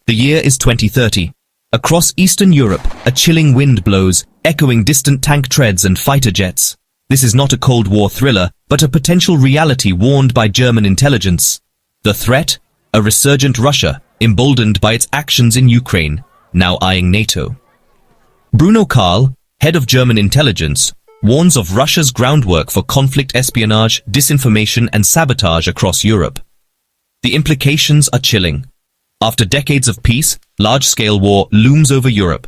The year is 2030. Across Eastern Europe, a chilling wind blows, echoing distant tank treads and fighter jets. This is not a Cold War thriller, but a potential reality warned by German intelligence. The threat? A resurgent Russia, emboldened by its actions in Ukraine, now eyeing NATO. Bruno Karl, head of German intelligence, warns of Russia's groundwork for conflict espionage, disinformation and sabotage across Europe. The implications are chilling. After decades of peace, large-scale war looms over Europe.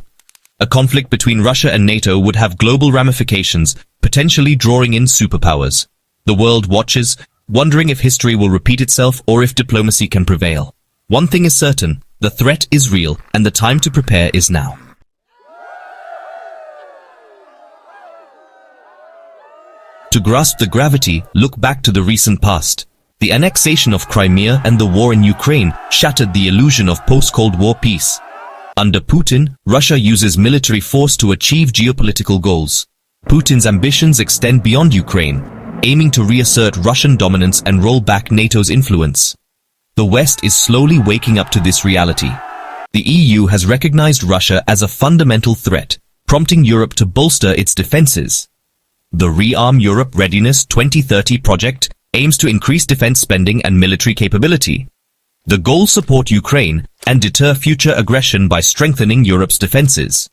A conflict between Russia and NATO would have global ramifications, potentially drawing in superpowers. The world watches, wondering if history will repeat itself or if diplomacy can prevail. One thing is certain, the threat is real, and the time to prepare is now. To grasp the gravity, look back to the recent past. The annexation of Crimea and the war in Ukraine shattered the illusion of post-Cold War peace. Under Putin, Russia uses military force to achieve geopolitical goals. Putin's ambitions extend beyond Ukraine, aiming to reassert Russian dominance and roll back NATO's influence. The West is slowly waking up to this reality. The EU has recognized Russia as a fundamental threat, prompting Europe to bolster its defenses. The Rearm Europe Readiness 2030 project aims to increase defense spending and military capability. The goals support Ukraine and deter future aggression by strengthening Europe's defenses.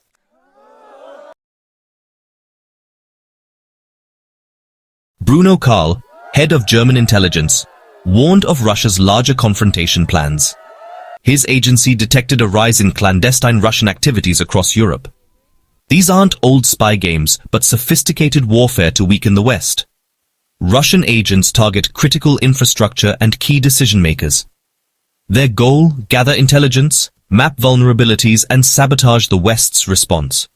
Bruno Karl, head of German intelligence, warned of Russia's larger confrontation plans. His agency detected a rise in clandestine Russian activities across Europe. These aren't old spy games, but sophisticated warfare to weaken the West. Russian agents target critical infrastructure and key decision-makers. Their goal, gather intelligence, map vulnerabilities and sabotage the West's response.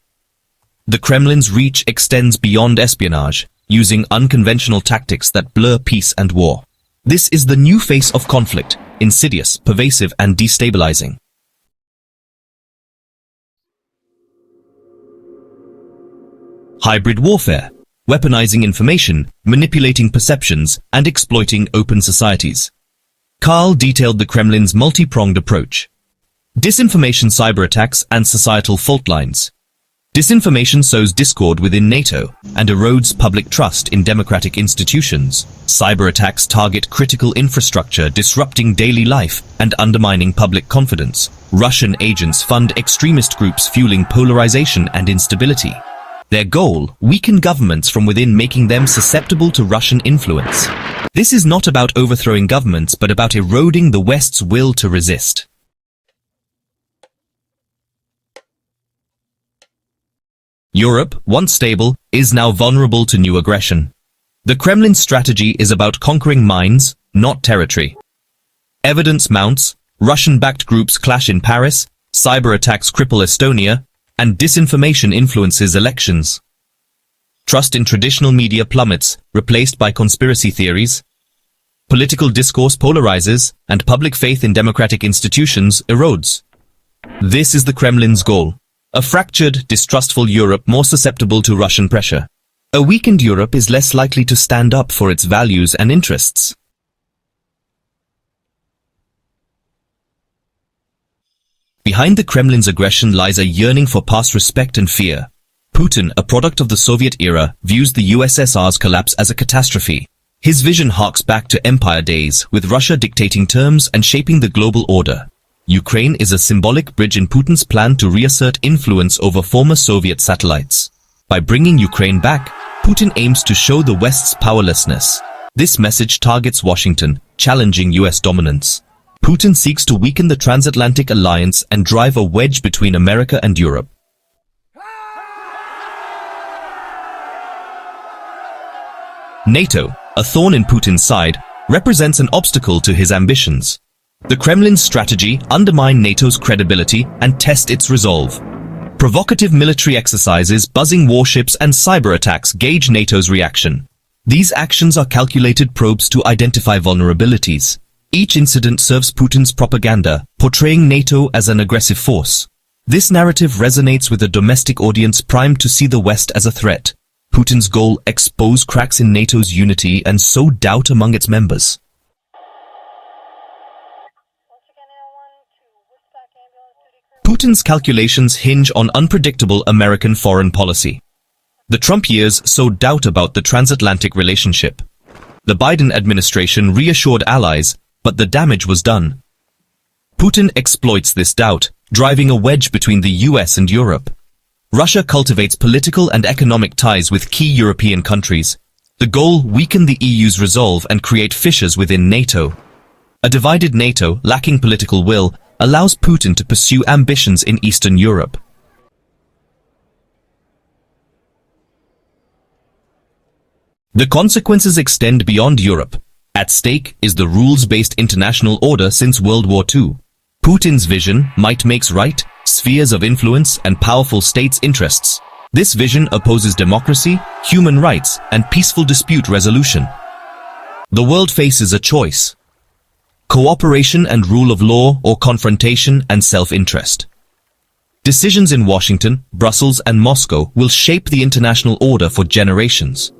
The Kremlin's reach extends beyond espionage, using unconventional tactics that blur peace and war. This is the new face of conflict, insidious, pervasive and destabilizing. Hybrid warfare. Weaponizing information, manipulating perceptions, and exploiting open societies. Karl detailed the Kremlin's multi-pronged approach. Disinformation, cyber attacks, and societal fault lines. Disinformation sows discord within NATO and erodes public trust in democratic institutions. Cyber attacks target critical infrastructure, disrupting daily life and undermining public confidence. Russian agents fund extremist groups, fueling polarization and instability. Their goal, weaken governments from within, making them susceptible to Russian influence. This is not about overthrowing governments, but about eroding the West's will to resist. Europe, once stable, is now vulnerable to new aggression. The Kremlin's strategy is about conquering minds, not territory. Evidence mounts, Russian-backed groups clash in Paris, cyber attacks cripple Estonia, and disinformation influences elections. Trust in traditional media plummets, replaced by conspiracy theories. Political discourse polarizes, and public faith in democratic institutions erodes. This is the Kremlin's goal. A fractured, distrustful Europe more susceptible to Russian pressure. A weakened Europe is less likely to stand up for its values and interests. Behind the Kremlin's aggression lies a yearning for past respect and fear. Putin, a product of the Soviet era, views the USSR's collapse as a catastrophe. His vision harks back to empire days, with Russia dictating terms and shaping the global order. Ukraine is a symbolic bridge in Putin's plan to reassert influence over former Soviet satellites. By bringing Ukraine back, Putin aims to show the West's powerlessness. This message targets Washington, challenging US dominance. Putin seeks to weaken the transatlantic alliance and drive a wedge between America and Europe. NATO, a thorn in Putin's side, represents an obstacle to his ambitions. The Kremlin's strategy undermines NATO's credibility and test its resolve. Provocative military exercises, buzzing warships, and cyber attacks gauge NATO's reaction. These actions are calculated probes to identify vulnerabilities. Each incident serves Putin's propaganda, portraying NATO as an aggressive force. This narrative resonates with a domestic audience primed to see the West as a threat. Putin's goal: expose cracks in NATO's unity and sow doubt among its members. Putin's calculations hinge on unpredictable American foreign policy. The Trump years sowed doubt about the transatlantic relationship. The Biden administration reassured allies, but the damage was done. Putin exploits this doubt, driving a wedge between the US and Europe. Russia cultivates political and economic ties with key European countries. The goal: weaken the EU's resolve and create fissures within NATO. A divided NATO, lacking political will, allows Putin to pursue ambitions in Eastern Europe. The consequences extend beyond Europe. At stake is the rules-based international order since World War II. Putin's vision, might makes right, spheres of influence, and powerful states' interests. This vision opposes democracy, human rights, and peaceful dispute resolution. The world faces a choice: cooperation and rule of law, or confrontation and self-interest. Decisions in Washington, Brussels, and Moscow will shape the international order for generations.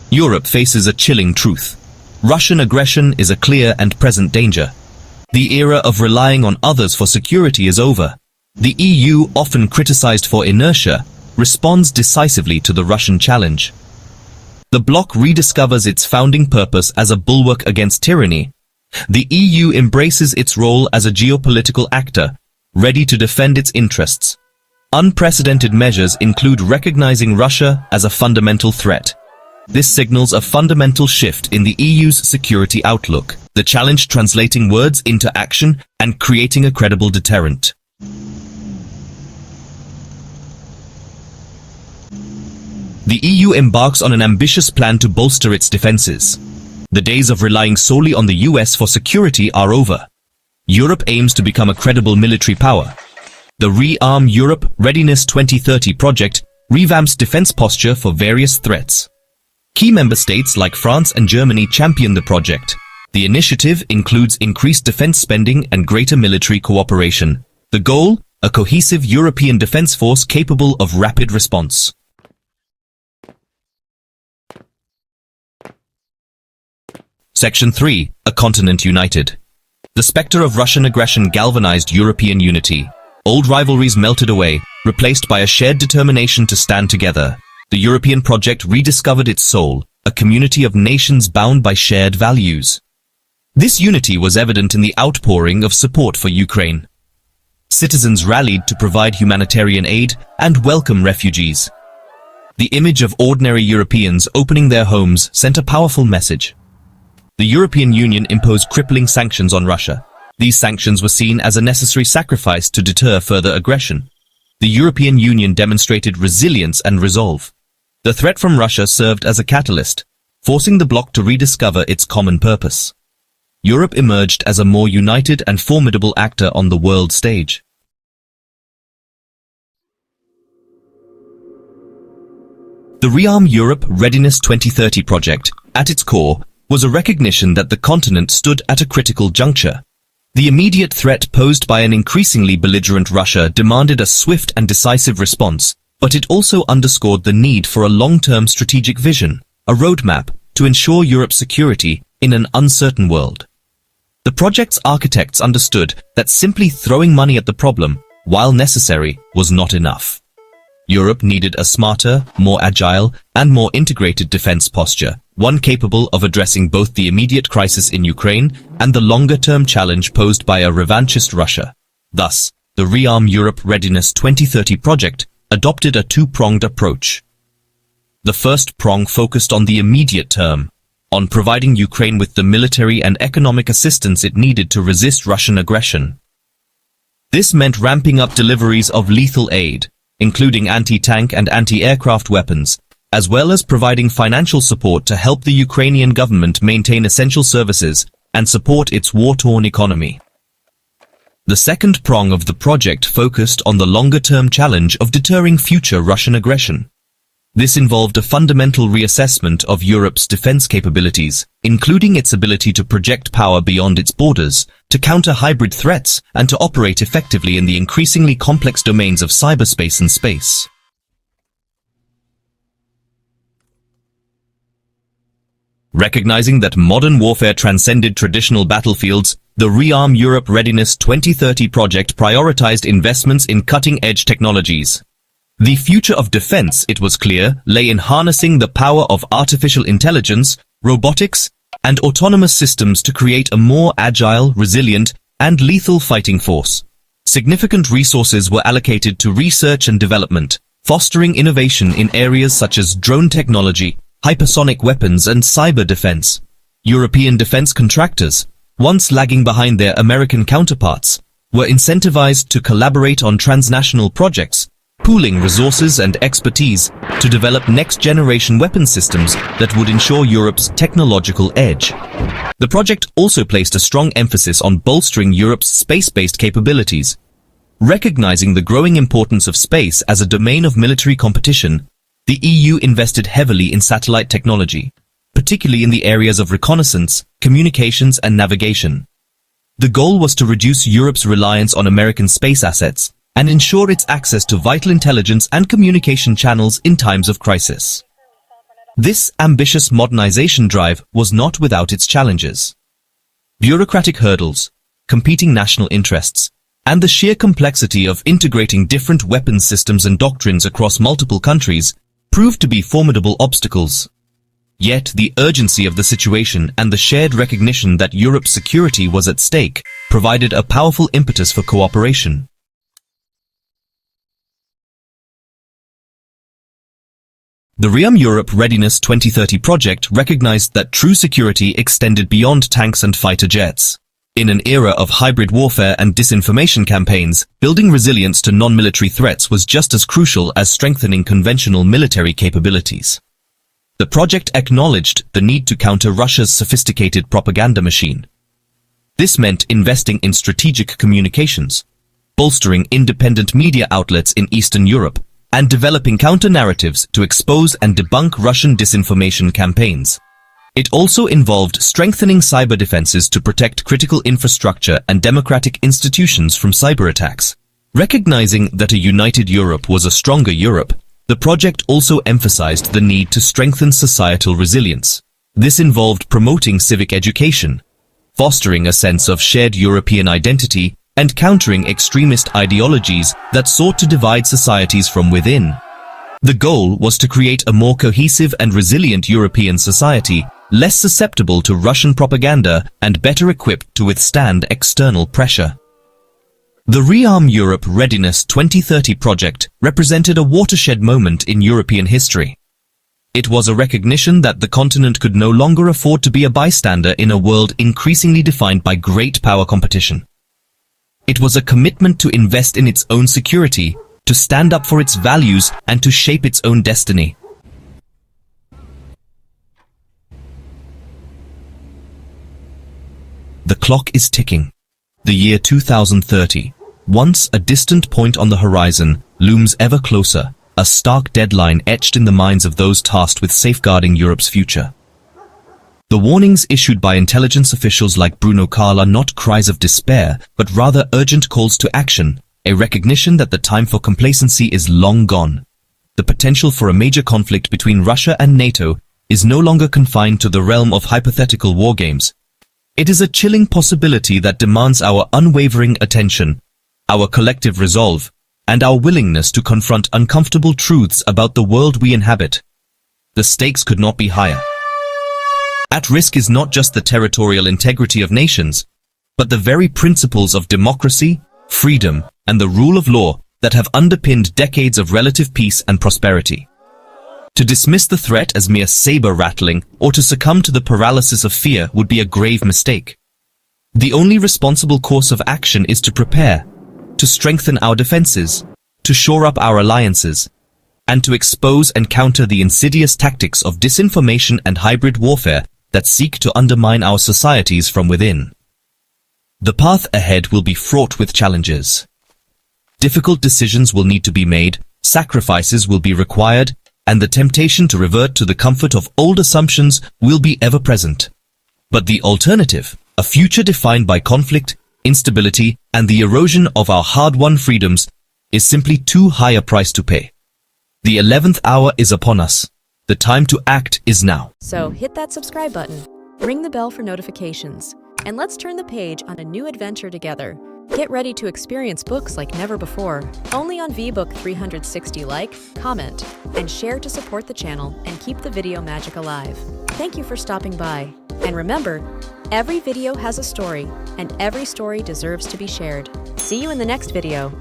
Europe faces a chilling truth. Russian aggression is a clear and present danger. The era of relying on others for security is over. The EU, often criticized for inertia, responds decisively to the Russian challenge. The bloc rediscovers its founding purpose as a bulwark against tyranny. The EU embraces its role as a geopolitical actor, ready to defend its interests. Unprecedented measures include recognizing Russia as a fundamental threat. This signals a fundamental shift in the EU's security outlook, the challenge translating words into action and creating a credible deterrent. The EU embarks on an ambitious plan to bolster its defenses. The days of relying solely on the US for security are over. Europe aims to become a credible military power. The Rearm Europe Readiness 2030 project revamps defense posture for various threats. Key member states like France and Germany champion the project. The initiative includes increased defense spending and greater military cooperation. The goal: a cohesive European defense force capable of rapid response. Section 3. A continent united. The specter of Russian aggression galvanized European unity. Old rivalries melted away, replaced by a shared determination to stand together. The European project rediscovered its soul, a community of nations bound by shared values. This unity was evident in the outpouring of support for Ukraine. Citizens rallied to provide humanitarian aid and welcome refugees. The image of ordinary Europeans opening their homes sent a powerful message. The European Union imposed crippling sanctions on Russia. These sanctions were seen as a necessary sacrifice to deter further aggression. The European Union demonstrated resilience and resolve. The threat from Russia served as a catalyst, forcing the bloc to rediscover its common purpose. Europe emerged as a more united and formidable actor on the world stage. The Rearm Europe Readiness 2030 project, at its core, was a recognition that the continent stood at a critical juncture. The immediate threat posed by an increasingly belligerent Russia demanded a swift and decisive response, but it also underscored the need for a long-term strategic vision, a roadmap, to ensure Europe's security in an uncertain world. The project's architects understood that simply throwing money at the problem, while necessary, was not enough. Europe needed a smarter, more agile, and more integrated defense posture, one capable of addressing both the immediate crisis in Ukraine and the longer-term challenge posed by a revanchist Russia. Thus, the Rearm Europe Readiness 2030 project adopted a two-pronged approach. The first prong focused on the immediate term, on providing Ukraine with the military and economic assistance it needed to resist Russian aggression. This meant ramping up deliveries of lethal aid, including anti-tank and anti-aircraft weapons, as well as providing financial support to help the Ukrainian government maintain essential services and support its war-torn economy. The second prong of the project focused on the longer-term challenge of deterring future Russian aggression. This involved a fundamental reassessment of Europe's defense capabilities, including its ability to project power beyond its borders, to counter hybrid threats, and to operate effectively in the increasingly complex domains of cyberspace and space. Recognizing that modern warfare transcended traditional battlefields, the Rearm Europe Readiness 2030 project prioritized investments in cutting-edge technologies. The future of defense, it was clear, lay in harnessing the power of artificial intelligence, robotics, and autonomous systems to create a more agile, resilient, and lethal fighting force. Significant resources were allocated to research and development, fostering innovation in areas such as drone technology, hypersonic weapons, and cyber defense. European defense contractors, once lagging behind their American counterparts, were incentivized to collaborate on transnational projects, pooling resources and expertise to develop next-generation weapon systems that would ensure Europe's technological edge. The project also placed a strong emphasis on bolstering Europe's space-based capabilities. Recognizing the growing importance of space as a domain of military competition, the EU invested heavily in satellite technology, particularly in the areas of reconnaissance, communications, and navigation. The goal was to reduce Europe's reliance on American space assets and ensure its access to vital intelligence and communication channels in times of crisis. This ambitious modernization drive was not without its challenges. Bureaucratic hurdles, competing national interests, and the sheer complexity of integrating different weapons systems and doctrines across multiple countries proved to be formidable obstacles. Yet the urgency of the situation and the shared recognition that Europe's security was at stake provided a powerful impetus for cooperation. The Rearm Europe Readiness 2030 project recognized that true security extended beyond tanks and fighter jets. In an era of hybrid warfare and disinformation campaigns, building resilience to non-military threats was just as crucial as strengthening conventional military capabilities. The project acknowledged the need to counter Russia's sophisticated propaganda machine. This meant investing in strategic communications, bolstering independent media outlets in Eastern Europe, and developing counter-narratives to expose and debunk Russian disinformation campaigns. It also involved strengthening cyber defenses to protect critical infrastructure and democratic institutions from cyber attacks. Recognizing that a united Europe was a stronger Europe, the project also emphasized the need to strengthen societal resilience. This involved promoting civic education, fostering a sense of shared European identity, and countering extremist ideologies that sought to divide societies from within. The goal was to create a more cohesive and resilient European society, less susceptible to Russian propaganda and better equipped to withstand external pressure. The Rearm Europe Readiness 2030 project represented a watershed moment in European history. It was a recognition that the continent could no longer afford to be a bystander in a world increasingly defined by great power competition. It was a commitment to invest in its own security, to stand up for its values, and to shape its own destiny. The clock is ticking. The year 2030, once a distant point on the horizon, looms ever closer, a stark deadline etched in the minds of those tasked with safeguarding Europe's future. The warnings issued by intelligence officials like Bruno Kahl are not cries of despair, but rather urgent calls to action, a recognition that the time for complacency is long gone. The potential for a major conflict between Russia and NATO is no longer confined to the realm of hypothetical war games. It is a chilling possibility that demands our unwavering attention, our collective resolve, and our willingness to confront uncomfortable truths about the world we inhabit. The stakes could not be higher. At risk is not just the territorial integrity of nations, but the very principles of democracy, freedom, and the rule of law that have underpinned decades of relative peace and prosperity. To dismiss the threat as mere saber-rattling or to succumb to the paralysis of fear would be a grave mistake. The only responsible course of action is to prepare, to strengthen our defenses, to shore up our alliances, and to expose and counter the insidious tactics of disinformation and hybrid warfare that seek to undermine our societies from within. The path ahead will be fraught with challenges. Difficult decisions will need to be made, sacrifices will be required, and the temptation to revert to the comfort of old assumptions will be ever present. But the alternative, a future defined by conflict, instability, and the erosion of our hard-won freedoms, is simply too high a price to pay. The 11th hour is upon us. The time to act is now. So hit that subscribe button, ring the bell for notifications, and let's turn the page on a new adventure together. Get ready to experience books like never before, only on VBook 360. Like, comment, and share to support the channel and keep the video magic alive. Thank you for stopping by. And remember, every video has a story, and every story deserves to be shared. See you in the next video.